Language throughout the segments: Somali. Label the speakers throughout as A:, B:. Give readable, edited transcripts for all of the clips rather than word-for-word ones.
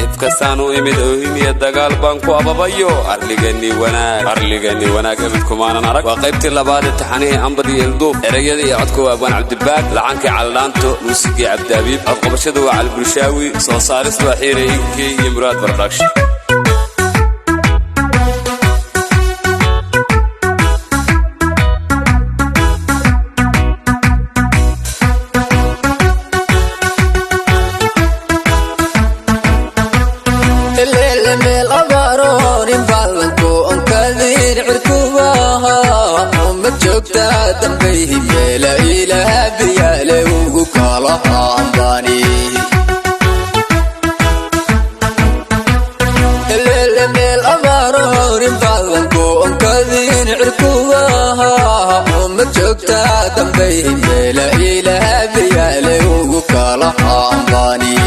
A: ifkasaanu imid oohimiya dagaal baan ku ababayo arligani wanaag abidkumaanan arag waa qaybtii labaad ee taxanihii ambad iyo ilduub erayada iyo codka waa abwaan cabdibaad lacankii caldaanto muusigii cabdaabiib codqabashada waa calibulshaawi soo saarista waa xiire inkey iyo muraad production
B: دنبيه لا إله بياله وقال عمباني الليل من الأمارون فالنكون كذين عركوها ومجوكتا دنبيه لا إله بياله وقال عمباني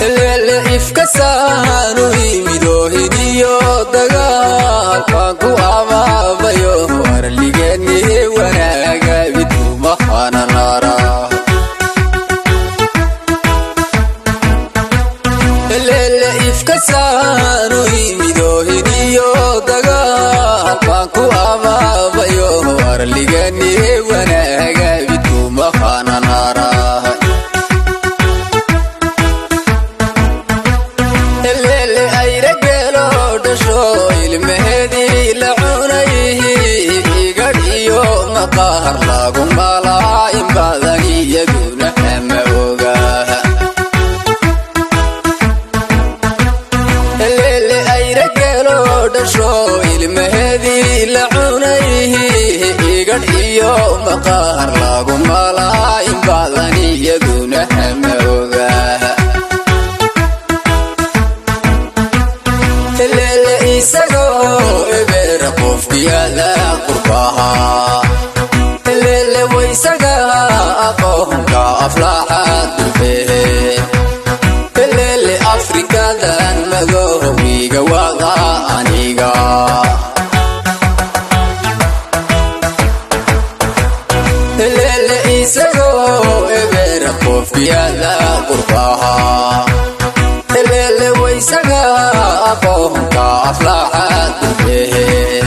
B: الليل إفكسانو يميدوه ديو دقال فانكو أماميو ورلقني وناقا بدو مخانا نارا الليل إفكسانو يميدوه ديو دقال فانكو أماميو ورلقني وناقا بدو مخانا نارا قهر لاغو ملايين بدني يدون حموغاها الليل اي رجلو دشو المهدي لعونيه قد يوم قهر لاغو ملايين بدني يدون حموغاها الليل يسقو برقوف ديالا قرباها أفلاحات الفيه الليل أفريكا ذان مذوهي قواضا أنيقا الليل إيساقو إبرقو في هذا قرباها الليل ويساقا أقوهم كأفلاحات الفيه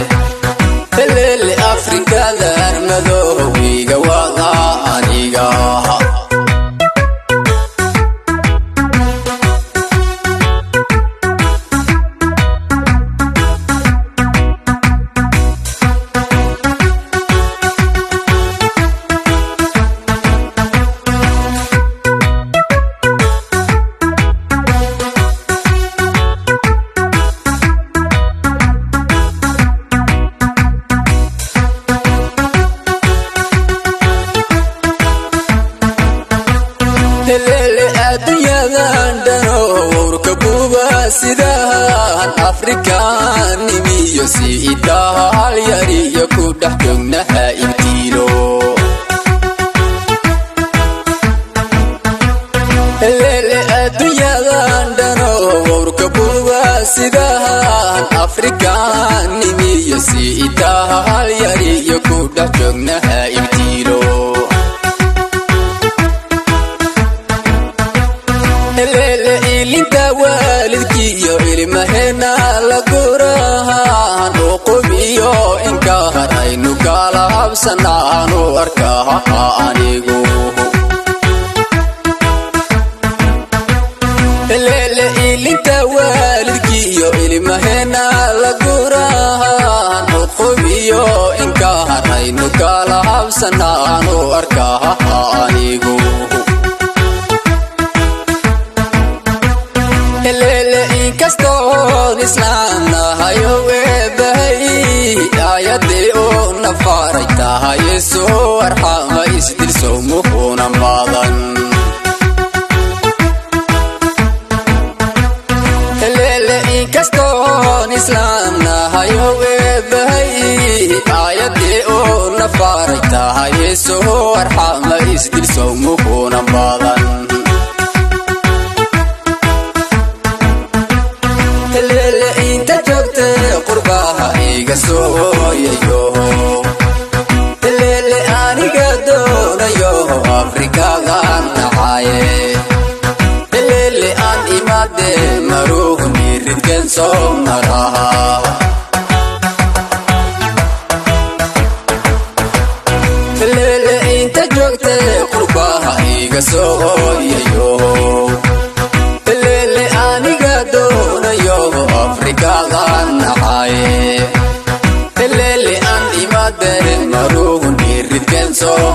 B: الليل أفريكا ذان مذوهي قواضا أنيقا sidahan afrikaan nimiyo siidaal yariyo ku dhex joognaha ibtiilo leele adduunyadan dhano warka buuba sidahan afrikaan nimiyo siidaal yariyo ku dhex joognaha ibtiilo leele ilinta waalidkii iyo ilmahena la gurahan uqubiyo inka haraynu kala habsanaanu arkaha anigu leele ilinta waalidkii iyo ilmahena la gurahan uqubiyo inka haraynu kala habsanaanu arkaha anigu kastoon islaamna hayo weebahay aayadii oo nafaray tahay soo arxama isdilso muhuna maadan leele kastoon islaamna hayo weebahay aayadii oo nafaray tahay soo arxama isdilso muhuna maadan الليل أنا قدونا يوه أفريقيا غانا عايه soo maraha leele inta joogtay qurbaha iga soo hooyayo leele aniga doonayo afrikadan nacaye leele aan imaadeen maruun iridken soo